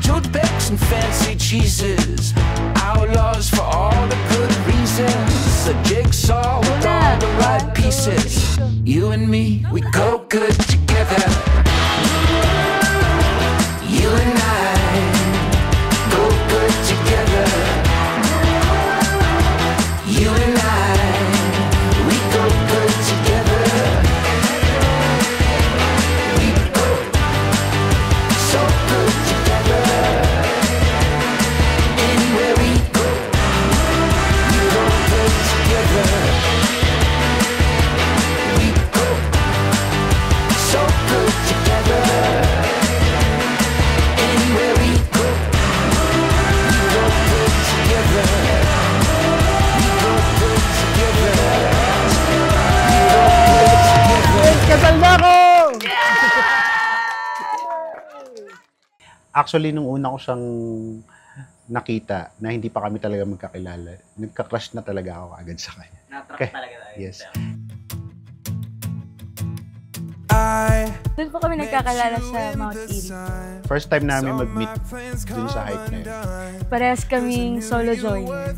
toothpicks and fancy cheeses, outlaws for all the good reasons, a jigsaw with all the right pieces. You and me, we go good together. You and I go good together. You and I, we go good together. We go so good together. Anywhere we go good together. We go so good together. Anywhere we go good together. We go good together. We go good together. Kasal na ako! Actually, nung una ko siyang nakita na hindi pa kami talaga magkakilala, nagka-crush na talaga ako agad sa kanya. Na-attract talaga tayo. Yes. Doon po kami nagkakalala sa Mount Erie. First time namin mag-meet dun sa hike na yun. Parehas kaming solo joiner.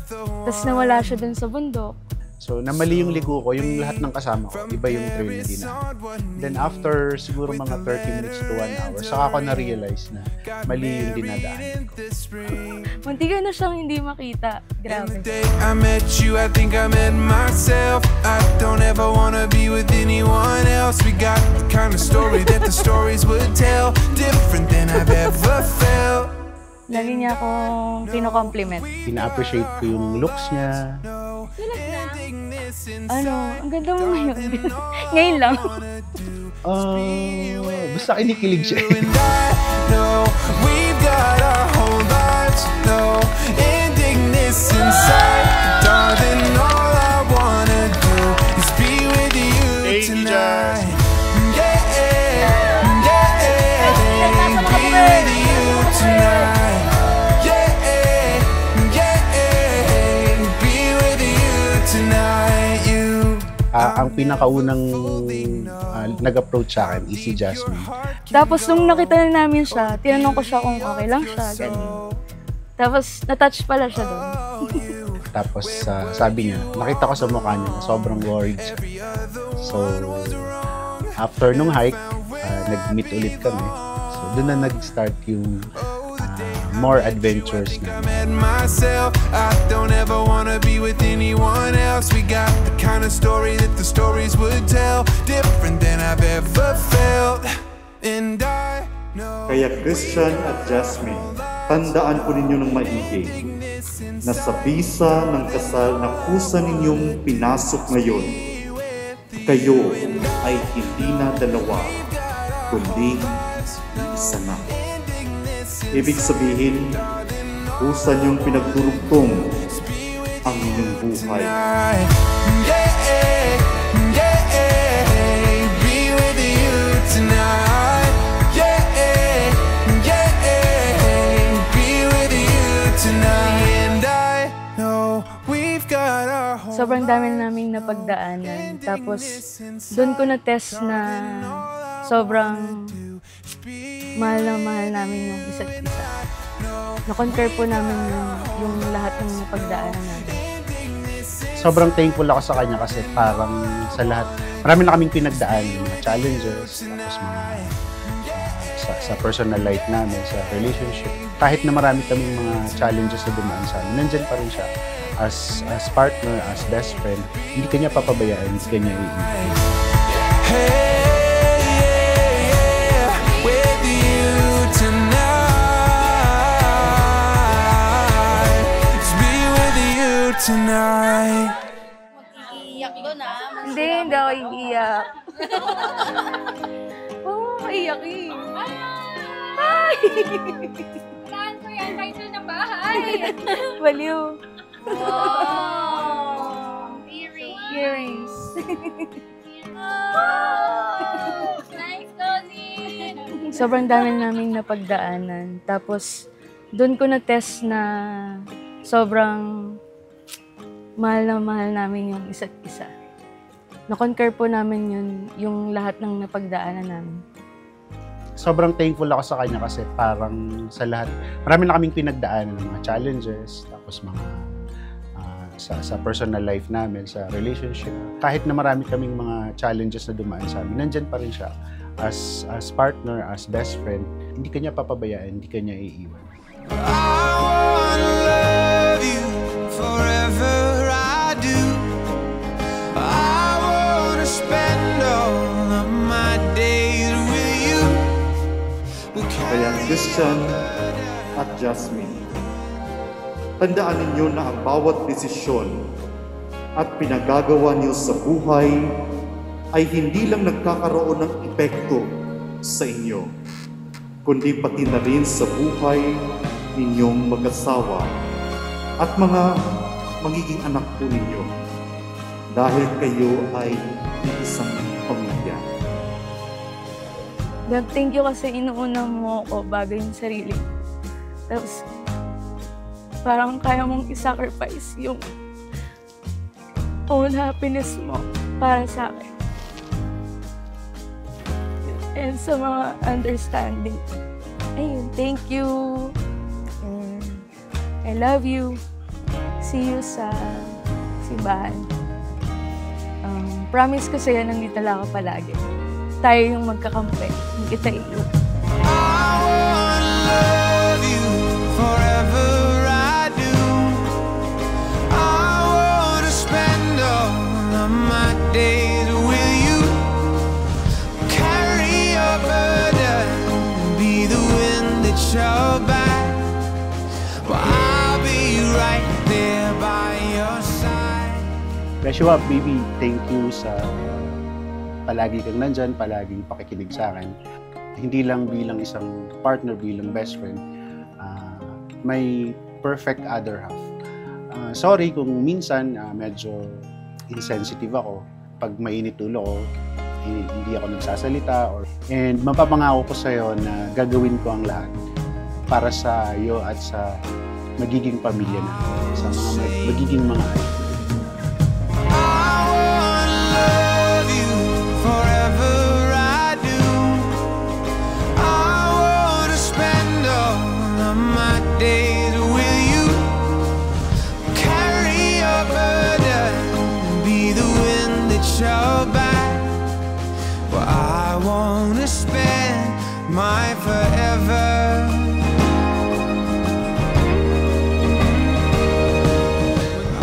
Tapos nawala siya dun sa bundok. So, namali yung ligo ko, yung lahat ng kasama ko, iba yung trail din na. Then after siguro mga 30 minutes to 1 hour, saka ako na-realize na mali yung dinadaan ko. Muntikan na siyang hindi makita. Grabe. I met you, I think I met myself. I don't ever wanna be with anyone else. We got the kind of story that the stories would tell, different than I've ever felt. Lagi niya akong pino-compliment. Pina-appreciate ko yung looks niya. Ang ganda mo ngayon. Ngayon lang. Basta kinikilig siya. We've got our whole lives, no ending this inside. Darling, all I wanna do is be with you tonight. Yeah, yeah, be with you tonight. Yeah, yeah, be with you tonight. Ang pinakaunang nag-approach sa akin is si Jasmine. Tapos nung nakita na namin siya, tinanong ko siya kung okay lang siya, ganun. Tapos na-touch pala siya doon. Tapos sabi niya, nakita ko sa mukha niya na sobrang worried siya. So, after nung hike, nag-meet ulit kami. So, doon na nag-start yung more adventures na. I don't ever wanna be with anyone else. We got the kind of story that the stories would tell, different than I've ever felt. And I know. Kaya Christian at Jasmine, tandaan po ninyo ng maigi na sa bisa ng kasal na kusa ninyong pinasok ngayon, kayo ay hindi na dalawa, kundi isa na. Ibig sabihin, kusa niyong pinagdurugtong ang inyong buhay. Be with you tonight. Be with you tonight. And I know we've got our whole. Sobrang dami naming napagdaanan. Tapos doon ko na-test na sobrang mahal namin yung isa't isa. Na-compare po namin yung lahat ng napagdaanan namin. Sobrang thankful ako sa kanya kasi parang sa lahat, marami na kaming pinagdaan, mga challenges, tapos mga sa personal life namin, sa relationship. Kahit na marami kaming mga challenges na dumaan sa amin, nandyan pa rin siya as partner, as best friend. Hindi kanya papabayaan, hindi kanya iiwan. Tonight. Iiyak doon Hindi ako iiyak. Oo, maiyak eh. Ay! Saan ko yan? Title ng bahay. Baliw. Wow! Earrings. Nice, Cousin! Sobrang dami naming napagdaanan. Tapos, doon ko na-test na sobrang mahal namin yung isa't isa. Na-concur po namin yung lahat ng napagdaanan namin. sobrang thankful ako sa kanya kasi parang sa lahat, marami na kaming pinagdaanan ng mga challenges, tapos mga sa personal life namin, sa relationship. Kahit na marami kaming mga challenges na dumaan sa amin, nandyan pa rin siya as partner, as best friend. Hindi kanya papabayaan, hindi kanya iiwan. I wanna love you forever, I do. I wanna spend all of my days with you. Kaya Christian at Jasmine, tandaan ninyo na ang bawat desisyon at pinagagawa niyo sa buhay ay hindi lang nagkakaroon ng epekto sa inyo, kundi pati na rin sa buhay ninyong mag-asawa at mga magiging anak po ninyo dahil kayo ay isang pamilya. God, thank you kasi inuuna mo ako bago yung sarili. Tapos, parang kaya mong i-sacrifice yung own happiness mo para sa akin. And sa mga understanding. Ayun, thank you. And I love you. See you sa simbahan. Promise ko sa'yo, nandito lang ako palagi. Tayo yung magkakampi. Hindi kita iyo. I wanna love you forever, I do. I wanna spend all of my days with you. Carry your burden, be the wind that your back. Well, I'll be right there by your side. Joshua, baby, thank you sa palagi kang nandyan, palaging pakikinig sa akin. Hindi lang bilang isang partner, bilang best friend, may perfect other half. Sorry kung minsan medyo insensitive ako. Pag mainit ulo ko, hindi ako nagsasalita. And mapapangako ko sa'yo na gagawin ko ang lahat para sa iyo at sa magiging pamilya na, sa mga magiging mga anak. Days with you, carry your burden, be the wind that your back. Well, I wanna spend my forever.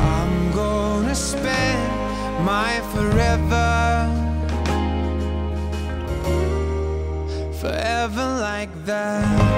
I'm gonna spend my forever, forever like that.